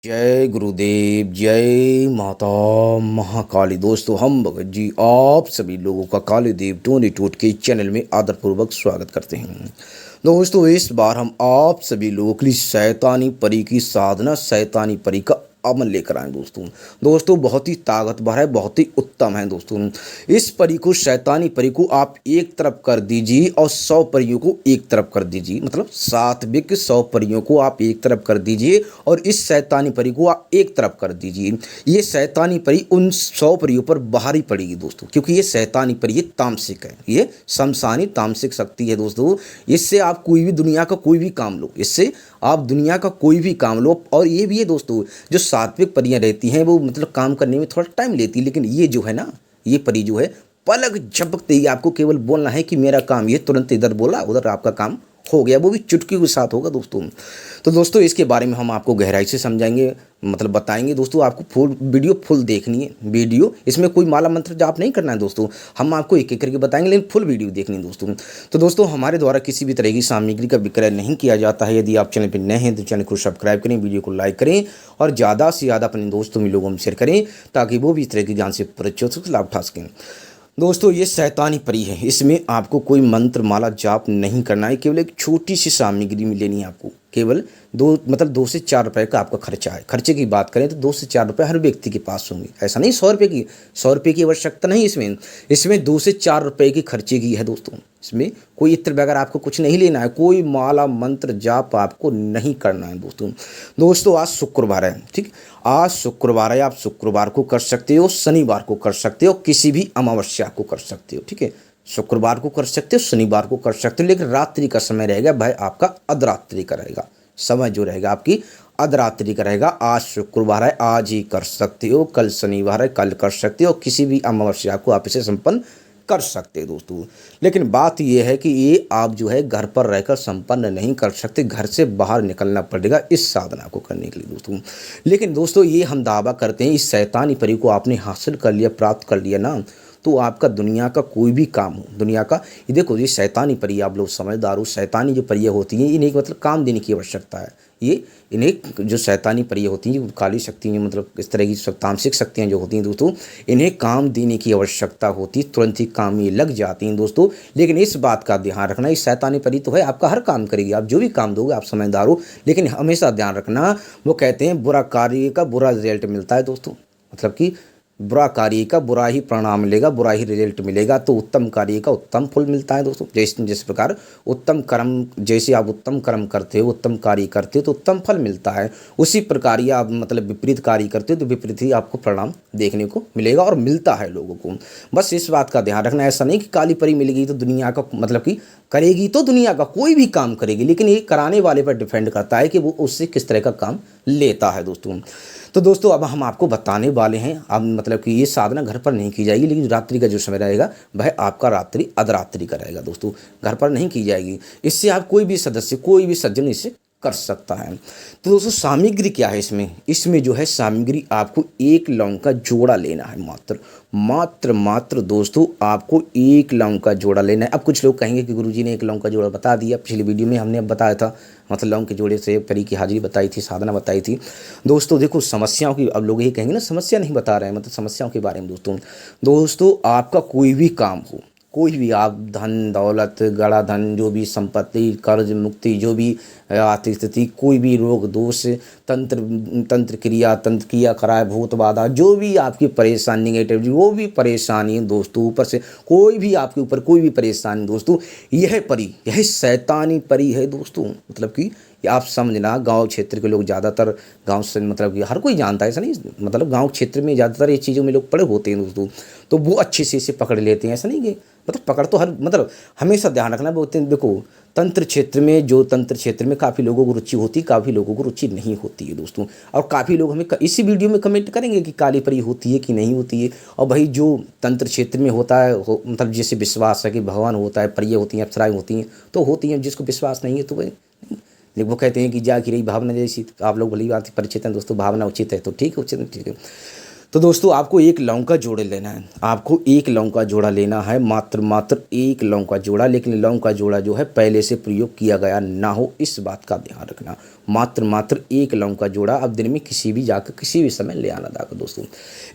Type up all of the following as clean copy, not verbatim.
जय गुरुदेव, जय माता महाकाली। दोस्तों, हम भगत जी आप सभी लोगों का काली देव टोनी टूट के चैनल में आदरपूर्वक स्वागत करते हैं। दोस्तों, इस बार हम आप सभी लोगों के लिए शैतानी परी की साधना, शैतानी परी का अमल लेकर आए दोस्तों बहुत ही ताकतवर है, बहुत ही उत्तम है दोस्तों। इस परी को, शैतानी परी को आप एक तरफ कर दीजिए और 100 परियों को एक तरफ कर दीजिए। मतलब सात्विक 100 परियों को आप एक तरफ कर दीजिए और इस शैतानी परी को आप एक तरफ कर दीजिए। ये शैतानी परी उन 100 परियों पर बाहरी पड़ेगी दोस्तों, क्योंकि ये शैतानी परी ये तामसिक है, ये शमशानी तामसिक शक्ति है दोस्तों। इससे आप कोई भी दुनिया का कोई भी काम लो, इससे आप दुनिया का कोई भी काम लो। और ये भी है दोस्तों, जो सात्विक परियां रहती हैं वो मतलब काम करने में थोड़ा टाइम लेती है, लेकिन ये जो है ना, ये परी जो है पलक झपकते ही आपको केवल बोलना है कि मेरा काम ये, तुरंत इधर बोला उधर आपका काम हो गया, वो भी चुटकी के साथ होगा दोस्तों। तो दोस्तों, इसके बारे में हम आपको गहराई से समझाएंगे, मतलब बताएंगे दोस्तों। आपको फुल वीडियो फुल देखनी है वीडियो, इसमें कोई माला मंत्र जाप नहीं करना है दोस्तों, हम आपको एक एक करके बताएंगे, लेकिन फुल वीडियो देखनी है दोस्तों। तो दोस्तों, हमारे द्वारा किसी भी तरह की सामग्री का विक्रय नहीं किया जाता है। यदि आप चैनल पर नए हैं तो चैनल को सब्सक्राइब करें, वीडियो को लाइक करें और ज़्यादा से ज़्यादा अपने दोस्तों में लोगों में शेयर करें, ताकि वो भी इस तरह की ज्ञान से परिचित लाभ उठा सकें। दोस्तों, ये शैतानी परी है, इसमें आपको कोई मंत्र माला जाप नहीं करना है। केवल एक छोटी सी सामग्री में लेनी है आपको, केवल 2 से 4 रुपए का आपका खर्चा है। खर्चे की बात करें तो 2 से 4 रुपए हर व्यक्ति के पास होंगे, ऐसा नहीं 100 रुपये की आवश्यकता नहीं। इसमें 2 से 4 रुपए की खर्चे की है दोस्तों। इसमें कोई इत्र वगैरह आपको कुछ नहीं लेना है, कोई माला मंत्र जाप आपको नहीं करना है दोस्तों। आज शुक्रवार है, ठीक, आज शुक्रवार है। आप शुक्रवार को कर सकते हो, शनिवार को कर सकते हो, किसी भी अमावस्या को कर सकते हो, ठीक है। शुक्रवार को कर सकते हो, शनिवार को कर सकते हो, लेकिन रात्रि का समय रहेगा भाई आपका अधरात्रि का रहेगा। समय जो रहेगा आपकी अधरात्रि का रहेगा। आज शुक्रवार है, आज ही कर सकते हो, कल शनिवार है, कल कर सकते हो, किसी भी अमावस्या को आप इसे संपन्न कर सकते हैं दोस्तों। लेकिन बात यह है कि ये आप जो है घर पर रहकर संपन्न नहीं कर सकते, घर से बाहर निकलना पड़ेगा इस साधना को करने के लिए दोस्तों। लेकिन दोस्तों, ये हम दावा करते हैं, इस शैतानी परी को आपने हासिल कर लिया, प्राप्त कर लिया ना, तो आपका दुनिया का कोई भी काम हो, दुनिया का, ये देखो, ये शैतानी परी, आप लोग समझदार हो, शैतानी जो परियां होती हैं इन्हें मतलब काम देने की आवश्यकता है। ये इन्हें जो शैतानी परियां होती हैं, काली शक्ति, मतलब इस तरह की सब तामसिक शक्तियाँ जो होती हैं दोस्तों, इन्हें काम देने की आवश्यकता होती है, तुरंत ही काम ये लग जाती हैं दोस्तों। लेकिन इस बात का ध्यान रखना, इस शैतानी परी तो है आपका हर काम करेगी, आप जो भी काम दोगे, आप समझदार हो, लेकिन हमेशा ध्यान रखना, वो कहते हैं बुरा कार्य का बुरा रिजल्ट मिलता है दोस्तों। मतलब कि बुरा कार्य का बुरा ही परिणाम मिलेगा, बुरा ही रिजल्ट मिलेगा, तो उत्तम कार्य का उत्तम फल मिलता है दोस्तों। जिस प्रकार उत्तम कर्म, जैसे आप उत्तम कर्म करते हो, उत्तम कार्य करते हो तो उत्तम फल मिलता है, उसी प्रकार ही आप मतलब विपरीत कार्य करते हो तो विपरीत ही आपको परिणाम देखने को मिलेगा और मिलता है लोगों को। बस इस बात का ध्यान रखना, ऐसा नहीं कि काली परी मिलेगी तो दुनिया का मतलब कि करेगी तो दुनिया का कोई भी काम करेगी, लेकिन ये कराने वाले पर डिपेंड करता है कि वो उससे किस तरह का काम लेता है दोस्तों। तो दोस्तों, अब हम आपको बताने वाले हैं, अब मतलब कि ये साधना घर पर नहीं की जाएगी, लेकिन रात्रि का जो समय रहेगा वह आपका रात्रि अधरात्रि का रहेगा दोस्तों, घर पर नहीं की जाएगी। इससे आप कोई भी सदस्य, कोई भी सज्जन इसे कर सकता है। तो दोस्तों, सामग्री क्या है इसमें जो है सामग्री, आपको 1 लौंग का जोड़ा लेना है, मात्र दोस्तों, आपको 1 लौंग का जोड़ा लेना है। अब कुछ लोग कहेंगे कि गुरुजी ने 1 लौंग का जोड़ा बता दिया, पिछली वीडियो में हमने अब बताया था, मतलब लौंग के जोड़े से परी की हाजिरी बताई थी, साधना बताई थी दोस्तों। देखो, समस्याओं की, अब लोग ये कहेंगे ना समस्या नहीं बता रहे हैं, मतलब समस्याओं के बारे में दोस्तों आपका कोई भी काम हो, कोई भी, आप धन दौलत, गड़ा धन, जो भी संपत्ति, कर्ज मुक्ति, जो भी आर्थिक स्थिति, कोई भी रोग दोष, तंत्र क्रिया कराए, भूत बाधा, जो भी आपकी परेशानी नेगेटिव, वो भी परेशानी है दोस्तों, ऊपर से कोई भी आपके ऊपर कोई भी परेशानी दोस्तों, यह परी, यह शैतानी परी है दोस्तों। मतलब कि आप समझना, गांव क्षेत्र के लोग ज़्यादातर, गांव से मतलब कि हर कोई जानता है, ऐसा नहीं, मतलब गांव क्षेत्र में ज़्यादातर ये चीज़ों में लोग पड़े होते हैं दोस्तों, तो वो अच्छे से इसे पकड़ लेते हैं। ऐसा नहीं कि मतलब पकड़ तो हर, मतलब हमेशा ध्यान रखना बोलते हैं। देखो, तंत्र क्षेत्र में काफ़ी लोगों को रुचि होती है, काफ़ी लोगों को रुचि नहीं होती है दोस्तों। और काफ़ी लोग हमें इसी वीडियो में कमेंट करेंगे कि काली परी होती है कि नहीं होती है। और भाई, जो तंत्र क्षेत्र में होता है, मतलब जैसे विश्वास है कि भगवान होता है, परियां होती हैं, अप्सराएं होती हैं, तो होती हैं। जिसको विश्वास नहीं है तो भाई, वो कहते हैं कि जा की रही भावना जैसी, आप लोग भली बात परिचित हैं दोस्तों, भावना उचित है तो ठीक है, उचित ठीक है। तो दोस्तों आपको एक लौंग का जोड़ा लेना है, आपको एक लौंग का जोड़ा लेना है, मात्र एक लौंग का जोड़ा। लेकिन लौंग का जोड़ा जो है पहले से प्रयोग किया गया ना हो, इस बात का ध्यान रखना। मात्र एक लौंग का जोड़ा अब दिन में किसी भी जाकर किसी भी समय ले आना जाकर दोस्तों।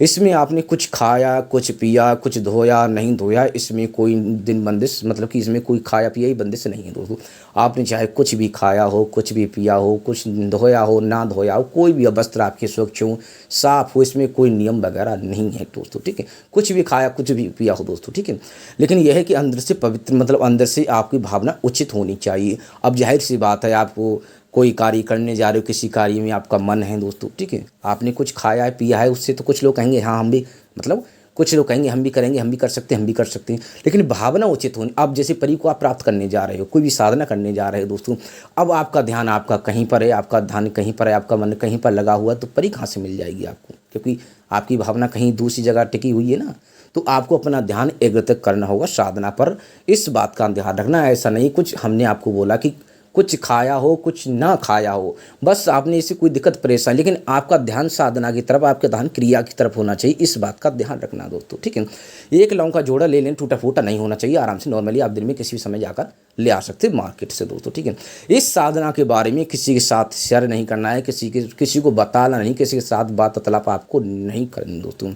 इसमें आपने कुछ खाया, कुछ पिया, कुछ धोया नहीं धोया, इसमें कोई दिन बंदिश, मतलब कि इसमें कोई खाया पिया ही बंदिश नहीं है दोस्तों। आपने चाहे कुछ भी खाया हो, कुछ भी पिया हो, कुछ धोया हो ना धोया हो, कोई भी वस्त्र आपके स्वच्छ हो, साफ हो, इसमें कोई नियम वगैरह नहीं है दोस्तों, ठीक है। कुछ भी खाया, कुछ भी पिया हो दोस्तों, ठीक है। लेकिन यह है कि अंदर से पवित्र, मतलब अंदर से आपकी भावना उचित होनी चाहिए। अब जाहिर सी बात है, आपको कोई कार्य करने जा रहे हो, किसी कार्य में आपका मन है दोस्तों, ठीक है। आपने कुछ खाया है पिया है, उससे तो कुछ लोग कहेंगे हाँ हम भी, मतलब कुछ लोग कहेंगे हम भी करेंगे, हम भी कर सकते हैं, हम भी कर सकते हैं। लेकिन भावना उचित होनी। अब जैसे परी को आप प्राप्त करने जा रहे हो, कोई भी साधना करने जा रहे हो दोस्तों, अब आपका ध्यान आपका कहीं पर है, आपका ध्यान कहीं पर है, आपका मन कहीं पर लगा हुआ है, तो परी कहाँ से मिल जाएगी आपको, क्योंकि आपकी भावना कहीं दूसरी जगह टिकी हुई है ना। तो आपको अपना ध्यान एकाग्रत करना होगा साधना पर। इस बात का ध्यान रखना, ऐसा नहीं कुछ हमने आपको बोला कि कुछ खाया हो, कुछ ना खाया हो, बस आपने इसे कोई दिक्कत परेशानी, लेकिन आपका ध्यान साधना की तरफ, आपका ध्यान क्रिया की तरफ होना चाहिए। इस बात का ध्यान रखना दोस्तों, ठीक है। एक लौंग का जोड़ा ले लें, टूटा फूटा नहीं होना चाहिए, आराम से नॉर्मली आप दिन में किसी भी समय जाकर ले आ सकते हैं मार्केट से दोस्तों, ठीक है। इस साधना के बारे में किसी के साथ शेयर नहीं करना है, किसी को बताना नहीं, किसी के साथ बात तलाप आपको नहीं करनी दोस्तों।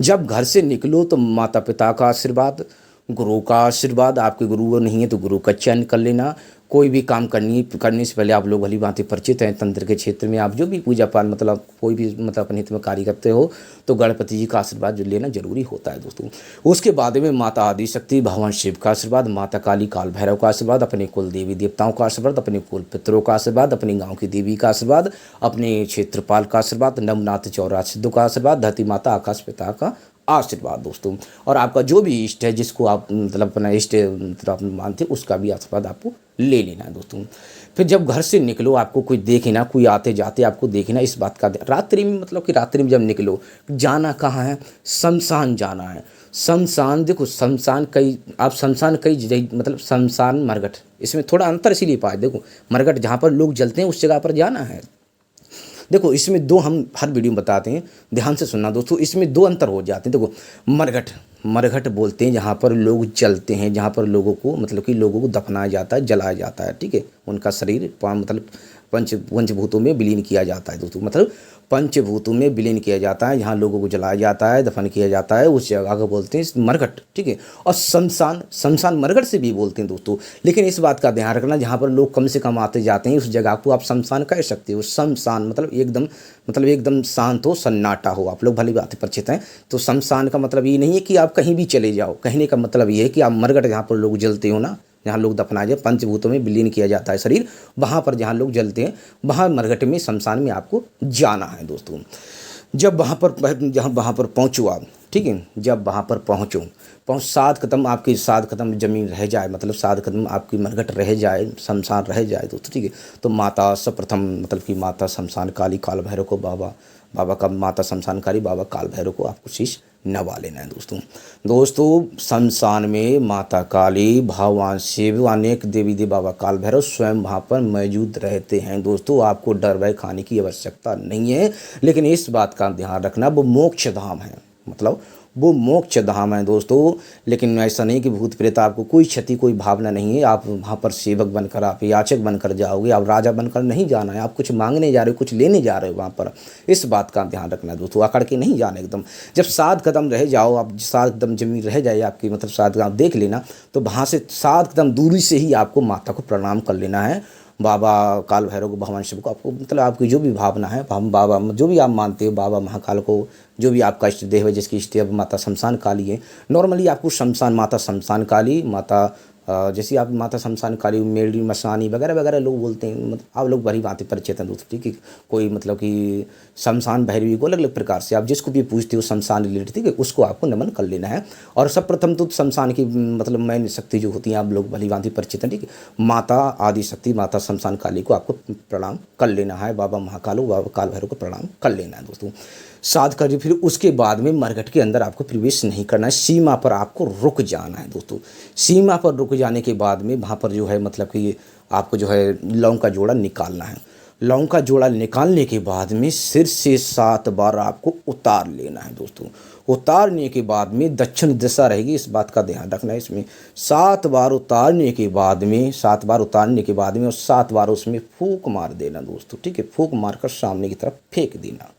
जब घर से निकलो तो माता पिता का आशीर्वाद, गुरु का आशीर्वाद, आपके गुरु नहीं है तो गुरु का चयन कर लेना। कोई भी काम करने से पहले आप लोग भली भांति परिचित हैं तंत्र के क्षेत्र में, आप जो भी पूजा पाठ, मतलब कोई भी, मतलब अपने हित में कार्य करते हो, तो गणपति जी का आशीर्वाद जो लेना जरूरी होता है दोस्तों। उसके बाद में माता आदि शक्ति भगवान शिव का आशीर्वाद, माता काली काल भैरव का आशीर्वाद, अपने कुल देवी देवताओं का आशीर्वाद, अपने कुल पितरों का आशीर्वाद, अपने गाँव की देवी का आशीर्वाद, अपने क्षेत्रपाल का आशीर्वाद, नवनाथ चौरा सिद्धों का आशीर्वाद, धरती माता आकाश पिता का आशीर्वाद दोस्तों। और आपका जो भी इष्ट है, जिसको आप मतलब अपना इष्ट मतलब आप मानते, उसका भी आशीर्वाद आपको ले लेना है दोस्तों। फिर जब घर से निकलो, आपको कोई देखे ना, कोई आते जाते आपको देखे ना, इस बात का रात्रि में, मतलब कि रात्रि में जब निकलो, जाना कहाँ है, शमशान जाना है। शमशान देखो, शमशान कई, आप शमशान कई, मतलब शमशान मरघट, इसमें थोड़ा अंतर इसीलिए पाए। देखो मरघट जहाँ पर लोग जलते हैं उस जगह पर जाना है। देखो इसमें दो, हम हर वीडियो में बताते हैं, ध्यान से सुनना दोस्तों, इसमें दो अंतर हो जाते हैं। देखो मरघट बोलते हैं जहाँ पर लोग जलते हैं, जहाँ पर लोगों को, मतलब कि लोगों को दफनाया जाता है, जलाया जाता है, ठीक है। उनका शरीर मतलब पंचभूतों में विलीन किया जाता है दोस्तों, मतलब पंचभूतों में विलीन किया जाता है, जहाँ लोगों को जलाया जाता है, दफन किया जाता है, उस जगह को बोलते हैं मरघट, ठीक है। और शमशान मरघट से भी बोलते हैं दोस्तों। लेकिन इस बात का ध्यान रखना, जहाँ पर लोग कम से कम आते जाते हैं, उस जगह को आप शमशान कह सकते हो। शमशान मतलब एकदम शांत हो, सन्नाटा हो, आप लोग भली बात परिचित हैं। तो शमशान का मतलब ये नहीं है कि आप कहीं भी चले जाओ, कहने का मतलब ये है कि आप मरघट जहाँ पर लोग जलते हो ना, जहाँ लोग दफनाए जाए, पंचभूतों में विलीन किया जाता है शरीर, वहाँ पर जहाँ लोग जलते हैं, वहाँ मरघट में, शमशान में आपको जाना है दोस्तों। जब वहाँ पर पहुँचो आप, ठीक है, जब वहाँ पर पहुँच 7 कदम, आपकी 7 कदम जमीन रह जाए, मतलब 7 कदम आपकी मरघट रह जाए, शमशान रह जाए दोस्तों, ठीक है। तो माता सर्वप्रथम, मतलब कि माता शमशान काली काल भैरव को, बाबा का, माता शमशान काली बाबा काल भैरव को आपको शीश नवा लेना है दोस्तों। शमशान में माता काली, भगवान शिव, अनेक देवी देव, बाबा काल भैरव स्वयं वहाँ पर मौजूद रहते हैं दोस्तों। आपको डर भय खाने की आवश्यकता नहीं है। लेकिन इस बात का ध्यान रखना, वो मोक्ष धाम है, मतलब वो मोक्ष धाम है दोस्तों। लेकिन ऐसा नहीं कि भूत प्रेत, आपको कोई क्षति, कोई भावना नहीं है। आप वहाँ पर सेवक बनकर, आप याचक बनकर जाओगे, आप राजा बनकर नहीं जाना है। आप कुछ मांगने जा रहे हो, कुछ लेने जा रहे हो वहाँ पर, इस बात का ध्यान रखना दोस्तों। अकड़ के नहीं जाना एकदम। जब 7 कदम रह जाओ, आप 7 कदम जमीन रह जाए आपकी, मतलब 7 कदम देख लेना, तो वहाँ से 7 कदम दूरी से ही आपको माता को प्रणाम कर लेना है। बाबा काल भैरव को, भगवान शिव को, आपको मतलब आपकी जो भी भावना है, हम बाबा जो भी आप मानते हो, बाबा महाकाल को, जो भी आपका इष्ट देव है, जिसकी इष्ट देव माता शमशान काली है। नॉर्मली आपको माता शमशान काली, माता जैसे आप माता शमशान काली, मेरी मसानी वगैरह वगैरह लोग बोलते हैं, मतलब आप लोग बड़ी बातें परिचित हैं दोस्तों, ठीक है। कोई मतलब कि शमशान भैरवी को अलग अलग प्रकार से, आप जिसको भी पूछते हो शमशान रिलेटेड, ठीक है, उसको आपको नमन कर लेना है। और सब प्रथम तो शमशान की, मतलब मैन शक्ति जो होती हैं, आप लोग भली भांति परिचित हैं, ठीक है। माता आदि शक्ति, माता शमशान काली को आपको प्रणाम कर लेना है। बाबा महाकाल, बाबा काल भैरव को प्रणाम कर लेना है दोस्तों। साध कर, फिर उसके बाद में मरघट के अंदर आपको प्रवेश नहीं करना है, सीमा पर आपको रुक जाना है दोस्तों। सीमा पर रुक जाने के बाद में वहाँ पर जो है, मतलब कि आपको जो है लौंग का जोड़ा निकालना है। लौंग का जोड़ा निकालने के बाद में सिर से 7 बार आपको उतार लेना है दोस्तों। उतारने के बाद में दक्षिण दिशा रहेगी, इस बात का ध्यान रखना है। इसमें 7 बार उतारने के बाद में 7 बार उतारने के बाद में और 7 बार उसमें फूंक मार देना दोस्तों, ठीक है। फूंक मारकर सामने की तरफ फेंक देना।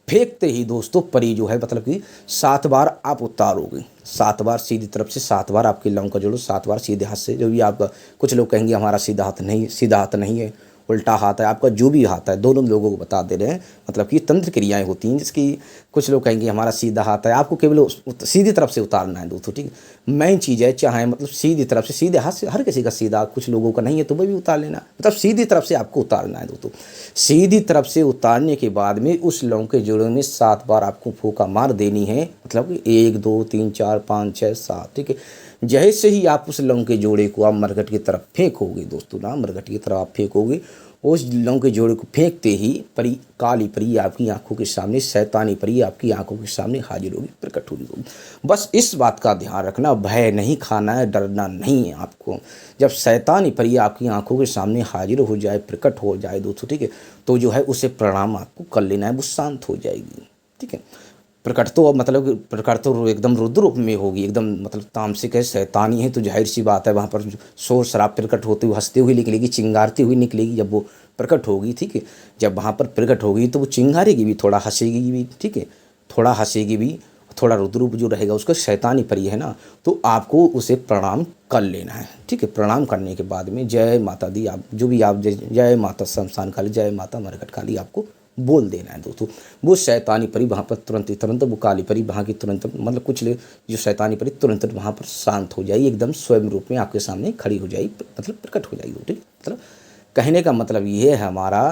फेंकते ही दोस्तों परी जो है मतलब कि 7 बार आप उतारोगे, 7 बार सीधी तरफ से, 7 बार आपके लौंग का जोड़ो, 7 बार सीधे हाथ से। जो भी आपका, कुछ लोग कहेंगे हमारा सीधा हाथ नहीं है, उल्टा हाथ है, आपका जो भी हाथ है, दोनों लोगों को बता दे रहे हैं। मतलब कि तंत्र क्रियाएं होती हैं जिसकी, कुछ लोग कहेंगे हमारा सीधा हाथ है, आपको केवल सीधी तरफ से उतारना है दोस्तों, ठीक है। मेन चीज़ है, चाहे मतलब सीधी तरफ से, सीधे हाथ से हर किसी का सीधा, कुछ लोगों का नहीं है तो वह भी उतार लेना, मतलब सीधी तरफ से आपको उतारना है दोस्तों। सीधी तरफ से उतारने के बाद में उस लौंग के जोड़े में 7 बार आपको फूंका मार देनी है, मतलब कि 1 2 3 4 5 6 7, ठीक है। जैसे ही आप उस लौंग के जोड़े को आप मरघट की तरफ फेंकोगे दोस्तों ना, मरघट की तरफ आप फेंकोगे, उस लौंग के जोड़े को फेंकते ही परी, काली परी आपकी आंखों के सामने, शैतानी परी आपकी आंखों के सामने हाजिर होगी, प्रकट होगी। बस इस बात का ध्यान रखना, भय नहीं खाना है, डरना नहीं है आपको। जब शैतानी परी आपकी आंखों के सामने हाजिर हो जाए, प्रकट हो जाए दोस्तों, ठीक है, तो जो है उसे प्रणाम आपको कर लेना है, वो शांत हो जाएगी, ठीक है। प्रकट तो मतलब प्रकट तो एकदम रुद्र रूप में होगी, एकदम मतलब तामसिक है, शैतानी है, तो जाहिर सी बात है वहाँ पर शोर शराब प्रकट होते हुए, हंसते हुए निकलेगी, चिंगारती हुई निकलेगी जब वो प्रकट होगी, ठीक है। जब वहाँ पर प्रकट होगी तो वो चिंगारेगी भी, थोड़ा हंसेगी भी, ठीक है, थोड़ा हंसेगी भी, थोड़ा रुद्र रूप जो रहेगा उसका शैतानी परी है ना, तो आपको उसे प्रणाम कर लेना है, ठीक है। प्रणाम करने के बाद में जय माता दी, आप जो भी आप जय माता शमशान काली, जय माता मरघट काली आपको बोल देना है दोस्तों। वो शैतानी परी वहाँ पर तुरंत वो काली परी वहाँ की तुरंत, मतलब कुछ जो शैतानी परी तुरंत वहाँ पर शांत हो जाएगी, एकदम स्वयं रूप में आपके सामने खड़ी हो जाएगी, मतलब प्रकट हो जाएगी, ठीक। मतलब कहने का मतलब ये है हमारा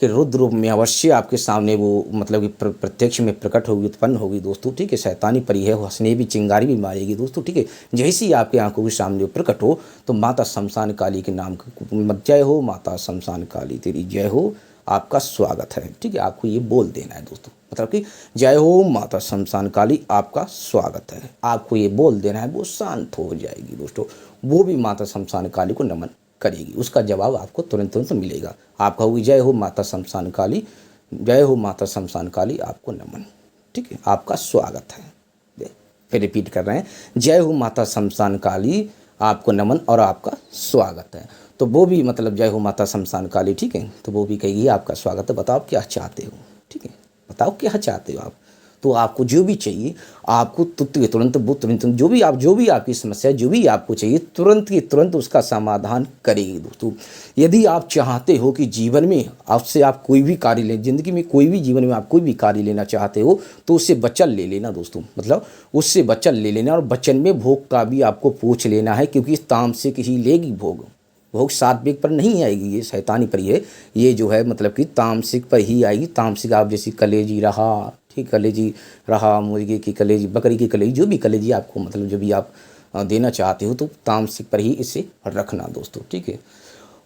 कि रुद्र रूप में अवश्य आपके सामने वो मतलब कि प्रत्यक्ष में प्रकट होगी, उत्पन्न होगी दोस्तों, ठीक है। शैतानी परी है, हंसने भी, चिंगारी भी मारेगी दोस्तों, ठीक है। जैसे ही आपके आंखों के सामने प्रकट हो तो माता शमशान काली के नाम का जय हो, माता शमशान काली तेरी जय हो, आपका स्वागत है, ठीक है। आपको ये बोल देना है दोस्तों, मतलब कि जय हो माता शमशान काली, आपका स्वागत है, आपको ये बोल देना है, वो शांत हो जाएगी दोस्तों। वो भी माता शमशान काली को नमन करेगी, उसका जवाब आपको तुरंत मिलेगा। आप कहोगे जय हो माता शमशान काली, जय हो माता शमशान काली, आपको नमन, ठीक है, आपका स्वागत है। फिर रिपीट कर रहे हैं, जय हो माता शमशान काली, आपको नमन और आपका स्वागत है। तो वो भी मतलब जय हो माता शमशान काली, ठीक है, तो वो भी कहेगी आपका स्वागत है, बताओ क्या चाहते हो, ठीक है, बताओ क्या चाहते हो आप। तो आपको जो भी चाहिए आपको तुरंत वो तुरंत जो भी आपकी समस्या, जो भी आपको चाहिए तुरंत की तुरंत उसका समाधान करेगी दोस्तों। यदि आप चाहते हो कि जीवन में आपसे आप कोई भी कार्य लें, ज़िंदगी में कोई भी, जीवन में आप कोई भी कार्य लेना चाहते हो तो उससे वचन ले लेना दोस्तों, मतलब उससे वचन ले लेना, और वचन में भोग का भी आपको पूछ लेना है, क्योंकि तामसिक ही लेगी भोग, भोग सात्विक पर नहीं आएगी, ये शैतानी पर है, ये जो है मतलब कि तामसिक पर ही आएगी। तामसिक आप जैसी कलेजी रहा, ठीक, कलेजी रहा, मुर्गे की कलेजी, बकरी की कलेजी, जो भी कलेजी आपको मतलब जो भी आप देना चाहते हो तो तामसिक पर ही इसे रखना दोस्तों, ठीक है।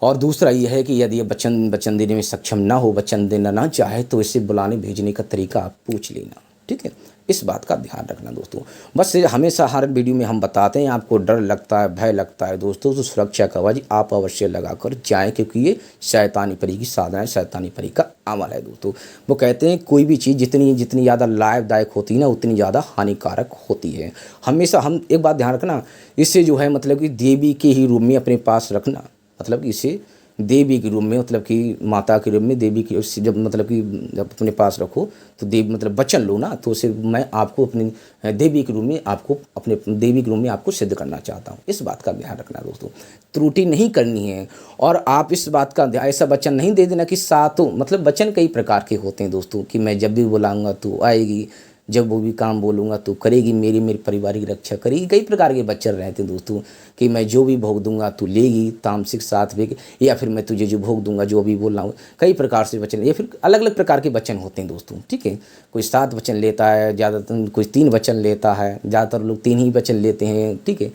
और दूसरा ये है कि यदि वचन देने में सक्षम ना हो, वचन देना ना चाहे, तो इसे बुलाने भेजने का तरीका आप पूछ लेना, ठीक है। इस बात का ध्यान रखना दोस्तों। बस हमेशा हर वीडियो में हम बताते हैं, आपको डर लगता है, भय लगता है दोस्तों, तो सुरक्षा कवच आप अवश्य लगाकर जाएं, क्योंकि ये शैतानी परी की साधना है, शैतानी परी का अमल है दोस्तों। वो कहते हैं कोई भी चीज़ जितनी ज़्यादा लाभदायक होती है ना, उतनी ज़्यादा हानिकारक होती है। हमेशा हम एक बात ध्यान रखना, इससे जो है मतलब कि देवी के ही रूप में अपने पास रखना, मतलब इसे देवी के रूप में, मतलब कि माता के रूप में, देवी की जब मतलब कि जब अपने पास रखो तो देवी मतलब वचन लो ना, तो उसे मैं आपको अपनी देवी के रूप में, आपको अपने देवी के रूप में आपको सिद्ध करना चाहता हूँ। इस बात का ध्यान रखना दोस्तों, त्रुटि नहीं करनी है। और आप इस बात का ऐसा वचन नहीं दे देना कि सातों, मतलब वचन कई प्रकार के होते हैं दोस्तों, कि मैं जब भी बुलाऊंगा तो आएगी, जब वो भी काम बोलूँगा तो करेगी, मेरे परिवार की रक्षा करेगी। कई प्रकार के वचन रहते हैं दोस्तों, कि मैं जो भी भोग दूंगा तू लेगी, तामसिक सात्विक, या फिर मैं तुझे जो भोग दूंगा, जो भी बोल रहा हूँ, कई प्रकार से वचन, या फिर अलग अलग प्रकार के वचन होते हैं दोस्तों, ठीक है। कोई 7 वचन लेता है, ज़्यादातर कोई 3 वचन लेता है, ज़्यादातर लोग 3 ही वचन लेते हैं, ठीक है।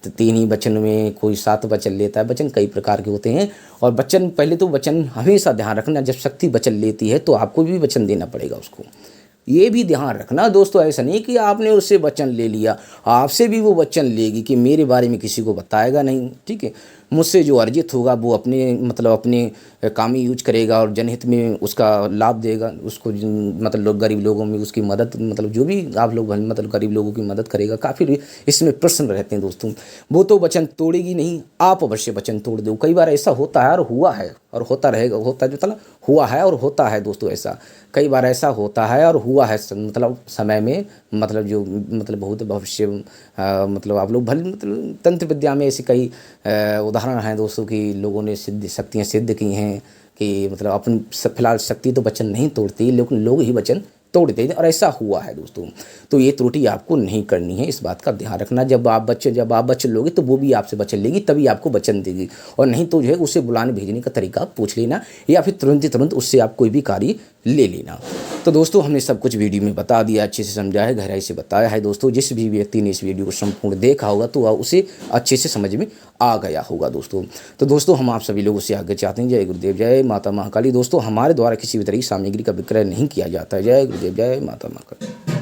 तो 3 ही वचन में कोई 7 वचन लेता है। वचन कई प्रकार के होते हैं, और वचन पहले तो वचन हमेशा ध्यान रखना, जब शक्ति वचन लेती है तो आपको भी वचन देना पड़ेगा उसको, ये भी ध्यान रखना दोस्तों। ऐसा नहीं कि आपने उससे वचन ले लिया, आपसे भी वो वचन लेगी कि मेरे बारे में किसी को बताएगा नहीं, ठीक है। मुझसे जो अर्जित होगा वो अपने मतलब अपने काम ही यूज करेगा और जनहित में उसका लाभ देगा, उसको मतलब लोग गरीब लोगों में उसकी मदद मतलब जो भी आप लोग मतलब गरीब लोगों की मदद करेगा, काफ़ी इसमें प्रसन्न रहते हैं दोस्तों। वो तो वचन तोड़ेगी नहीं, आप अवश्य वचन तोड़ दो। कई बार ऐसा होता है और हुआ है और होता रहेगा, होता है मतलब हुआ है और होता है दोस्तों। ऐसा कई बार ऐसा होता है और हुआ है मतलब समय में, मतलब जो मतलब बहुत भविष्य मतलब आप लोग भले मतलब तंत्र विद्या में ऐसी कई उदाहरण हैं दोस्तों कि लोगों ने सिद्ध शक्तियाँ सिद्ध की हैं कि मतलब अपन फिलहाल शक्ति तो वचन नहीं तोड़ती, लेकिन लोग ही वचन तोड़ देते हैं और ऐसा हुआ है दोस्तों। तो ये त्रुटि आपको नहीं करनी है, इस बात का ध्यान रखना। जब आप वचन लोगे तो वो भी आपसे वचन लेगी, तभी आपको वचन देगी, और नहीं तो जो है उसे बुलाने भेजने का तरीका पूछ लेना, या फिर तुरंत उससे आप कोई भी कार्य ले लेना। तो दोस्तों हमने सब कुछ वीडियो में बता दिया, अच्छे से समझा है, गहराई से बताया है दोस्तों। जिस भी व्यक्ति ने इस वीडियो को संपूर्ण देखा होगा तो उसे अच्छे से समझ में आ गया होगा दोस्तों। तो दोस्तों हम आप सभी लोगों से आगे चाहते हैं, जय गुरुदेव, जय माता महाकाली। दोस्तों हमारे द्वारा किसी भी तरह की सामग्री का विक्रय नहीं किया जाता है। जय गुरुदेव, जय माता महाकाली।